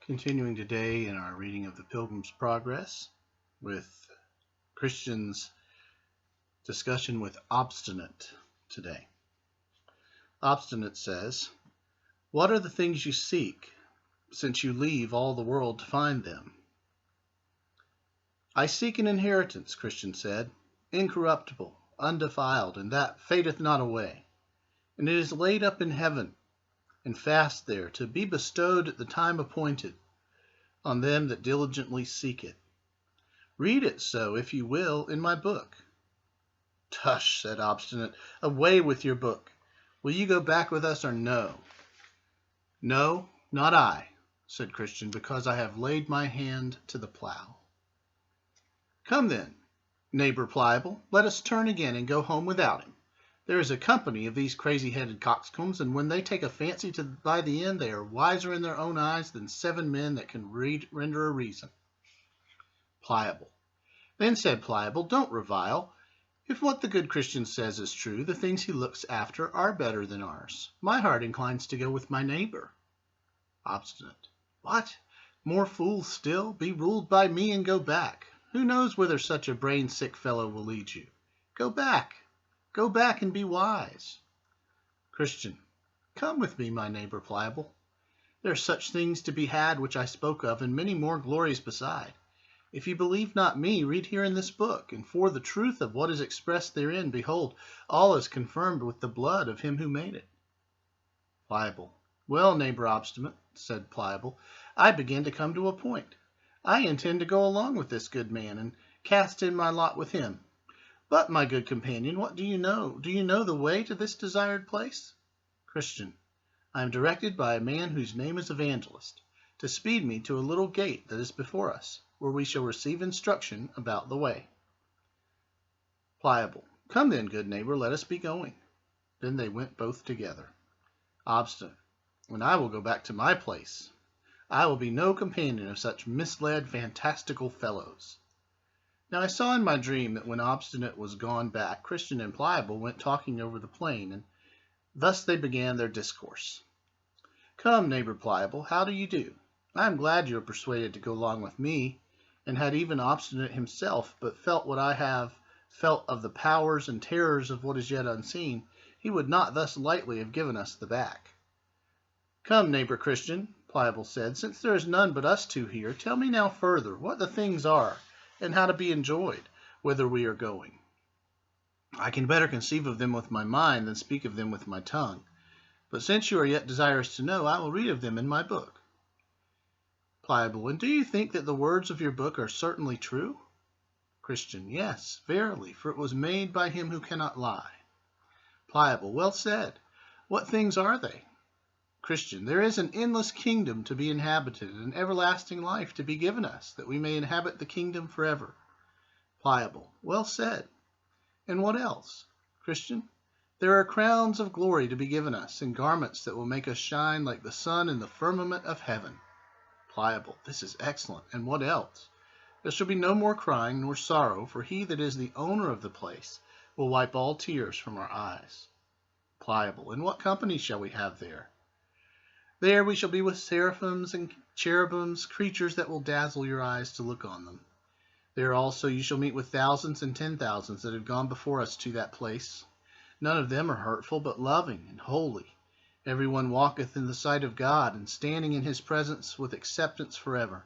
Continuing today in our reading of the Pilgrim's Progress with Christian's discussion with Obstinate today. Obstinate says, "What are the things you seek, since you leave all the world to find them?" "I seek an inheritance," Christian said, "incorruptible, undefiled, and that fadeth not away. And it is laid up in heaven, and fast there, to be bestowed at the time appointed on them that diligently seek it. Read it so, if you will, in my book." "Tush," said Obstinate, "away with your book. Will you go back with us or no?" "No, not I," said Christian, "because I have laid my hand to the plow." "Come then, neighbor Pliable, let us turn again and go home without him. There is a company of these crazy-headed coxcombs, and when they take a fancy to by the end, they are wiser in their own eyes than 7 men that can render a reason." Pliable. "Then," said Pliable, "don't revile. If what the good Christian says is true, the things he looks after are better than ours. My heart inclines to go with my neighbor." Obstinate. "What? More fools still? Be ruled by me and go back. Who knows whither such a brain-sick fellow will lead you? Go back. Go back and be wise." Christian. "Come with me, my neighbor Pliable. There are such things to be had which I spoke of, and many more glories beside. If you believe not me, read here in this book, and for the truth of what is expressed therein, behold, all is confirmed with the blood of him who made it." Pliable. "Well, neighbor Obstinate," said Pliable, "I begin to come to a point. I intend to go along with this good man, and cast in my lot with him. But, my good companion, what do you know? Do you know the way to this desired place?" Christian. "I am directed by a man whose name is Evangelist, to speed me to a little gate that is before us, where we shall receive instruction about the way." Pliable. "Come then, good neighbor, let us be going." Then they went both together. Obstinate. "And I will go back to my place. I will be no companion of such misled, fantastical fellows." Now I saw in my dream that when Obstinate was gone back, Christian and Pliable went talking over the plain, and thus they began their discourse. "Come, neighbor Pliable, how do you do? I am glad you are persuaded to go along with me, and had even Obstinate himself but felt what I have felt of the powers and terrors of what is yet unseen, he would not thus lightly have given us the back." "Come, neighbor Christian," Pliable said, "since there is none but us two here, tell me now further what the things are, and how to be enjoyed, whither we are going. I can better conceive of them with my mind than speak of them with my tongue. But since you are yet desirous to know, I will read of them in my book." Pliable. "And do you think that the words of your book are certainly true?" Christian. "Yes, verily, for it was made by him who cannot lie." Pliable. "Well said. What things are they?" Christian. "There is an endless kingdom to be inhabited, and everlasting life to be given us, that we may inhabit the kingdom forever." Pliable. "Well said. And what else?" Christian. "There are crowns of glory to be given us, and garments that will make us shine like the sun in the firmament of heaven." Pliable. "This is excellent. And what else?" "There shall be no more crying nor sorrow, for he that is the owner of the place will wipe all tears from our eyes." Pliable. "And what company shall we have there?" "There we shall be with seraphims and cherubims, creatures that will dazzle your eyes to look on them. There also you shall meet with thousands and 10,000s that have gone before us to that place. None of them are hurtful, but loving and holy. Every one walketh in the sight of God, and standing in his presence with acceptance forever.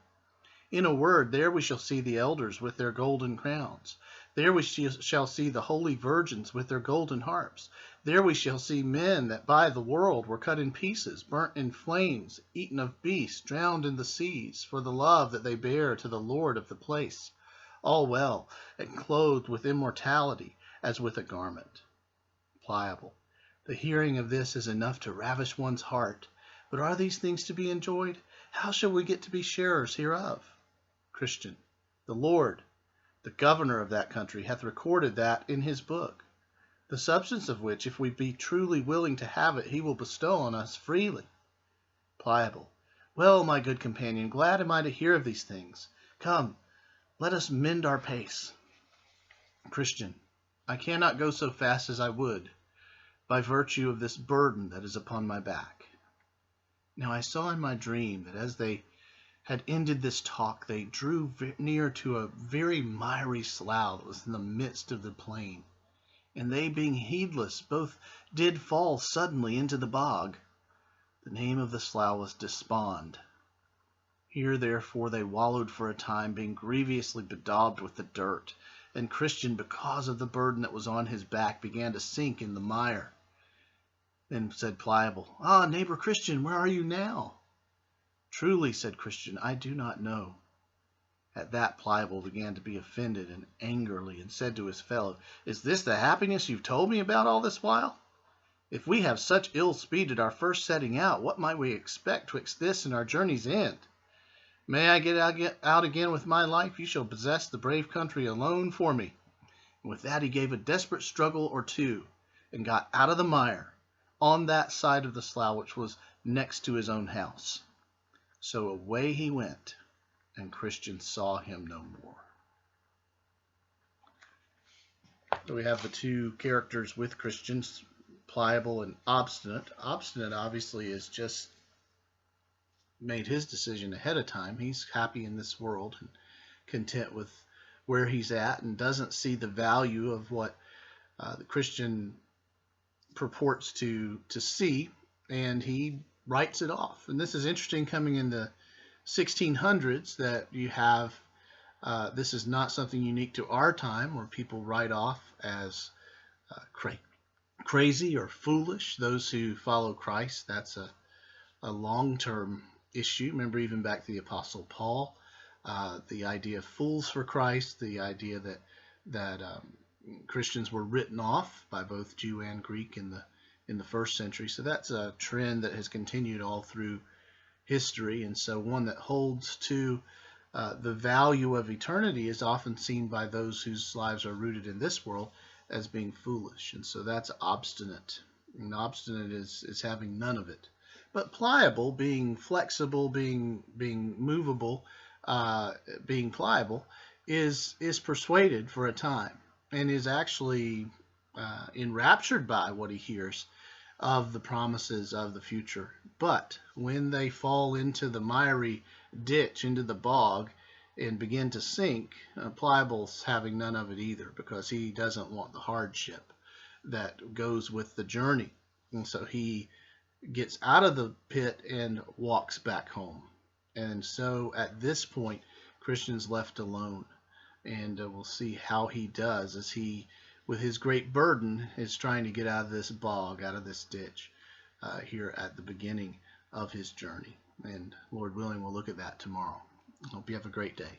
In a word, there we shall see the elders with their golden crowns. There we shall see the holy virgins with their golden harps. There we shall see men that by the world were cut in pieces, burnt in flames, eaten of beasts, drowned in the seas, for the love that they bear to the Lord of the place. All well, and clothed with immortality, as with a garment." Pliable. "The hearing of this is enough to ravish one's heart. But are these things to be enjoyed? How shall we get to be sharers hereof?" Christian. "The Lord, the governor of that country, hath recorded that in his book, the substance of which, if we be truly willing to have it, he will bestow on us freely." Pliable. "Well, my good companion, glad am I to hear of these things. Come, let us mend our pace." Christian. "I cannot go so fast as I would, by virtue of this burden that is upon my back." Now I saw in my dream that as they had ended this talk, they drew near to a very miry slough that was in the midst of the plain. And they, being heedless, both did fall suddenly into the bog. The name of the slough was Despond. Here therefore they wallowed for a time, being grievously bedaubed with the dirt. And Christian, because of the burden that was on his back, began to sink in the mire. Then said Pliable, "Ah, neighbor Christian, where are you now?" "Truly," said Christian, "I do not know." At that Pliable began to be offended and angrily, and said to his fellow, "Is this the happiness you've told me about all this while? If we have such ill speed at our first setting out, what might we expect twixt this and our journey's end? May I get out again with my life, you shall possess the brave country alone for me." And with that he gave a desperate struggle or two, and got out of the mire, on that side of the slough which was next to his own house. So away he went, and Christian saw him no more. So we have the two characters with Christians, Pliable and Obstinate. Obstinate obviously has just made his decision ahead of time. He's happy in this world and content with where he's at, and doesn't see the value of what the Christian purports to see, and he writes it off. And this is interesting, coming in the 1600s, that you have this is not something unique to our time, where people write off as crazy or foolish those who follow Christ. That's a long-term issue. Remember, even back to the Apostle Paul, the idea of fools for Christ, the idea that Christians were written off by both Jew and Greek in the first century. So that's a trend that has continued all through history, and so one that holds to the value of eternity is often seen by those whose lives are rooted in this world as being foolish. And so that's obstinate. And obstinate is having none of it. But pliable, being flexible, being movable, being pliable, is persuaded for a time, and is actually enraptured by what he hears of the promises of the future. But when they fall into the miry ditch, into the bog, and begin to sink, Pliable's having none of it either, because he doesn't want the hardship that goes with the journey. And so he gets out of the pit and walks back home. And so at this point, Christian's left alone. And we'll see how he does as he, with his great burden, is trying to get out of this bog, out of this ditch, here at the beginning of his journey. And Lord willing, we'll look at that tomorrow. I hope you have a great day.